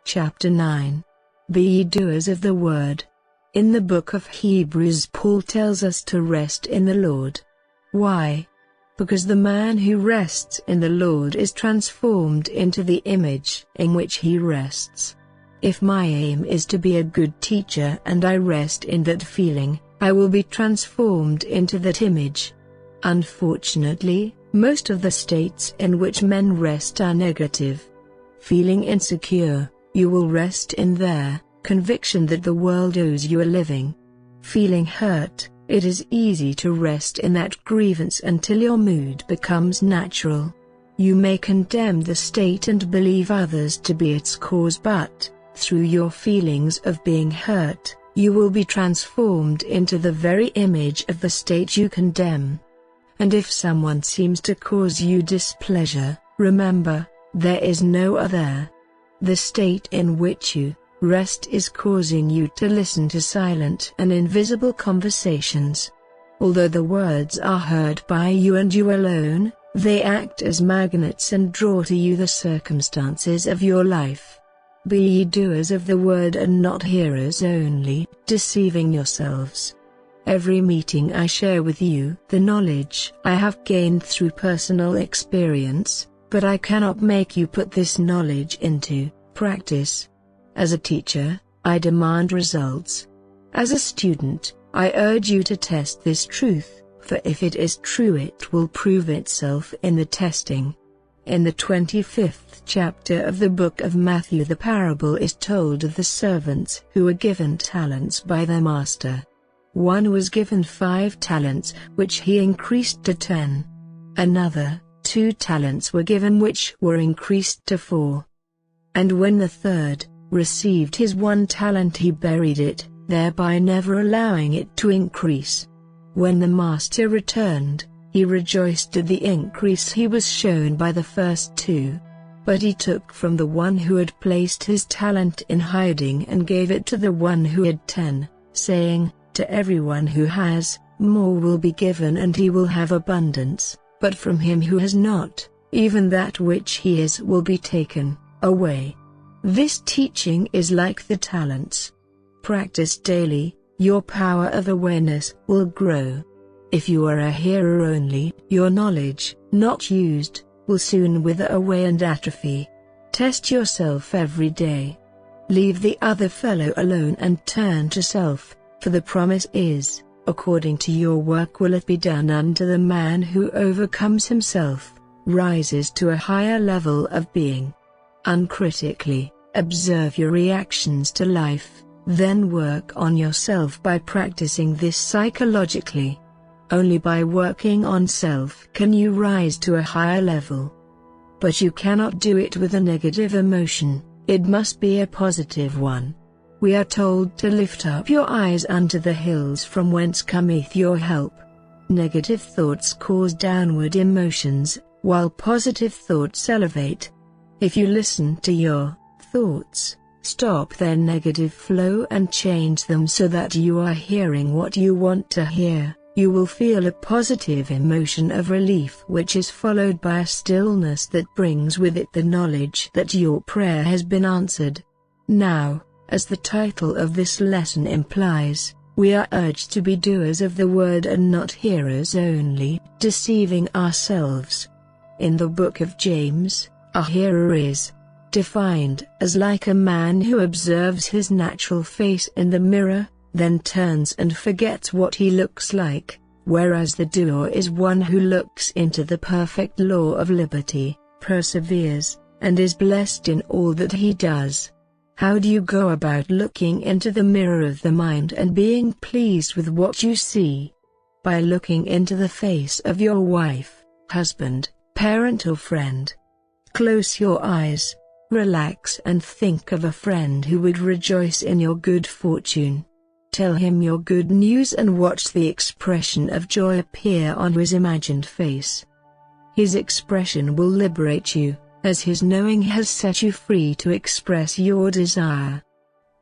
Chapter 9. Be ye doers of the word. In the book of Hebrews, Paul tells us to rest in the Lord. Why? Because the man who rests in the Lord is transformed into the image in which he rests. If my aim is to be a good teacher and I rest in that feeling, I will be transformed into that image. Unfortunately, most of the states in which men rest are negative. Feeling insecure, you will rest in their conviction that the world owes you a living. Feeling hurt, it is easy to rest in that grievance until your mood becomes natural. You may condemn the state and believe others to be its cause, but through your feelings of being hurt, you will be transformed into the very image of the state you condemn. And if someone seems to cause you displeasure, remember, there is no other. The state in which you rest is causing you to listen to silent and invisible conversations. Although the words are heard by you and you alone, they act as magnets and draw to you the circumstances of your life. Be ye doers of the word and not hearers only, deceiving yourselves. Every meeting I share with you the knowledge I have gained through personal experience, but I cannot make you put this knowledge into practice. As a teacher, I demand results. As a student, I urge you to test this truth, for if it is true it will prove itself in the testing. In the 25th chapter of the book of Matthew, the parable is told of the servants who were given talents by their master. One was given 5 talents, which he increased to 10. Another, 2 talents were given, which were increased to 4. And when the third received his 1 talent, he buried it, thereby never allowing it to increase. When the master returned, he rejoiced at the increase he was shown by the first 2. But he took from the one who had placed his talent in hiding and gave it to the one who had 10, saying, "To everyone who has, more will be given and he will have abundance, but from him who has not, even that which he has will be taken away." This teaching is like the talents. Practice daily, your power of awareness will grow. If you are a hearer only, your knowledge, not used, will soon wither away and atrophy. Test yourself every day. Leave the other fellow alone and turn to self, for the promise is, according to your work will it be done unto the man who overcomes himself, rises to a higher level of being. Uncritically, observe your reactions to life, then work on yourself by practicing this psychologically. Only by working on self can you rise to a higher level. But you cannot do it with a negative emotion, it must be a positive one. We are told to lift up your eyes unto the hills from whence cometh your help. Negative thoughts cause downward emotions, while positive thoughts elevate. If you listen to your thoughts, stop their negative flow and change them so that you are hearing what you want to hear, you will feel a positive emotion of relief, which is followed by a stillness that brings with it the knowledge that your prayer has been answered. Now, as the title of this lesson implies, we are urged to be doers of the word and not hearers only, deceiving ourselves. In the book of James, a hearer is defined as like a man who observes his natural face in the mirror, then turns and forgets what he looks like, whereas the doer is one who looks into the perfect law of liberty, perseveres, and is blessed in all that he does. How do you go about looking into the mirror of the mind and being pleased with what you see? By looking into the face of your wife, husband, parent or friend. Close your eyes, relax and think of a friend who would rejoice in your good fortune. Tell him your good news and watch the expression of joy appear on his imagined face. His expression will liberate you, as his knowing has set you free to express your desire.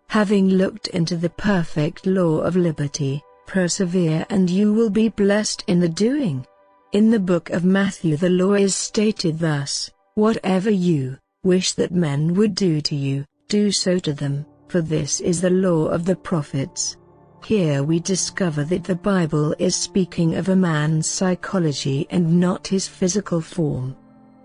Having looked into the perfect law of liberty, persevere and you will be blessed in the doing. In the book of Matthew the law is stated thus, "Whatever you wish that men would do to you, Do so to them, for this is the law of the prophets. Here we discover that the Bible is speaking of a man's psychology and not his physical form.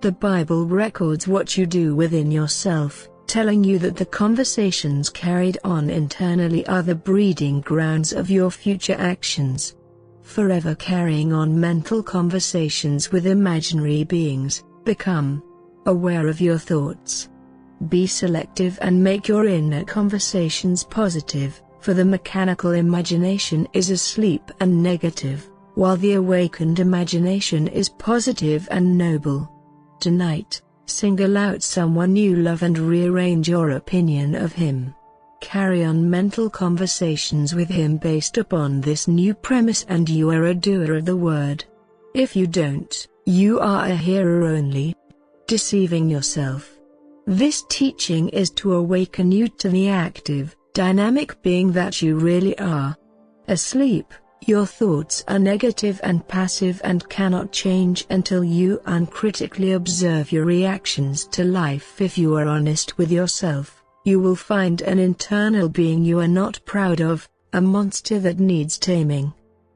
The Bible records what you do within yourself, telling you that the conversations carried on internally are the breeding grounds of your future actions. Forever carrying on mental conversations with imaginary beings, become aware of your thoughts. Be selective and make your inner conversations positive, for the mechanical imagination is asleep and negative, while the awakened imagination is positive and noble. Tonight, single out someone you love and rearrange your opinion of him. Carry on mental conversations with him based upon this new premise, and you are a doer of the word. If you don't, you are a hearer only, deceiving yourself. This teaching is to awaken you to the active, dynamic being that you really are. Asleep, your thoughts are negative and passive and cannot change until you uncritically observe your reactions to life. If you are honest with yourself, you will find an internal being you are not proud of, a monster that needs taming.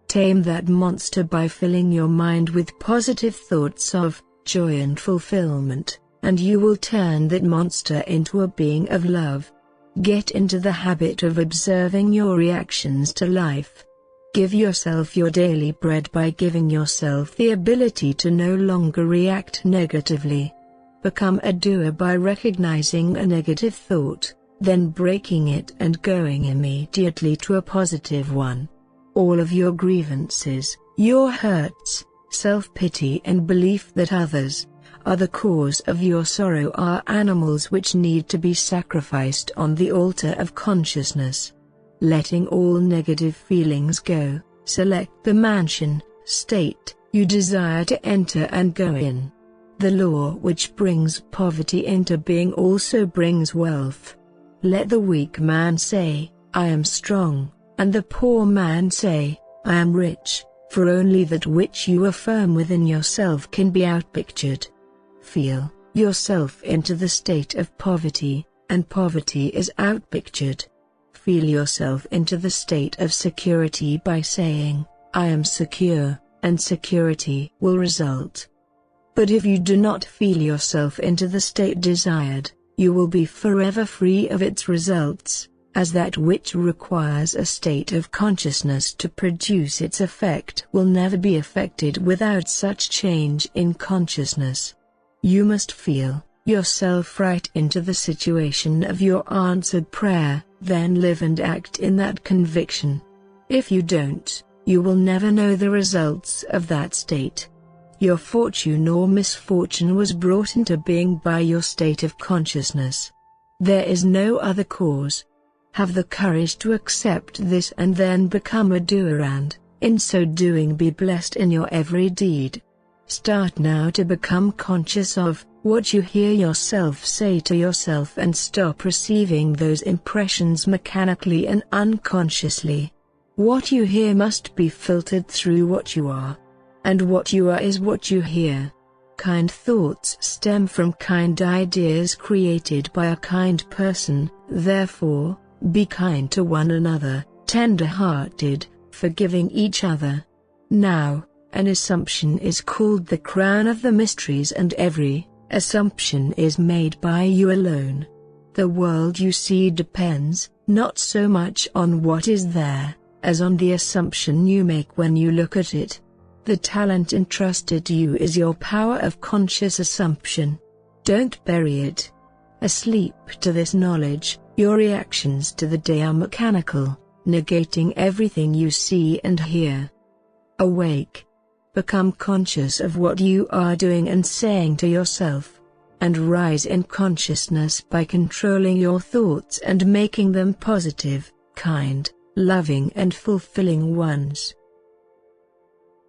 Tame that monster by filling your mind with positive thoughts of joy and fulfillment, and you will turn that monster into a being of love. Get into the habit of observing your reactions to life. Give yourself your daily bread by giving yourself the ability to no longer react negatively. Become a doer by recognizing a negative thought, then breaking it and going immediately to a positive one. All of your grievances, your hurts, self-pity and belief that others are the cause of your sorrow are animals which need to be sacrificed on the altar of consciousness. Letting all negative feelings go, select the mansion, state, you desire to enter and go in. The law which brings poverty into being also brings wealth. Let the weak man say, I am strong, and the poor man say, I am rich, for only that which you affirm within yourself can be outpictured. Feel yourself into the state of poverty, and poverty is outpictured. Feel yourself into the state of security by saying, I am secure, and security will result. But if you do not feel yourself into the state desired, you will be forever free of its results, as that which requires a state of consciousness to produce its effect will never be effected without such change in consciousness. You must feel yourself right into the situation of your answered prayer, then live and act in that conviction. If you don't, you will never know the results of that state. Your fortune or misfortune was brought into being by your state of consciousness. There is no other cause. Have the courage to accept this and then become a doer, and, in so doing, be blessed in your every deed. Start now to become conscious of what you hear yourself say to yourself and stop receiving those impressions mechanically and unconsciously. What you hear must be filtered through what you are. And what you are is what you hear. Kind thoughts stem from kind ideas created by a kind person, therefore, be kind to one another, tender-hearted, forgiving each other. Now, an assumption is called the crown of the mysteries, and every assumption is made by you alone. The world you see depends, not so much on what is there, as on the assumption you make when you look at it. The talent entrusted to you is your power of conscious assumption. Don't bury it. Asleep to this knowledge, your reactions to the day are mechanical, negating everything you see and hear. Awake. Become conscious of what you are doing and saying to yourself, and rise in consciousness by controlling your thoughts and making them positive, kind, loving and fulfilling ones.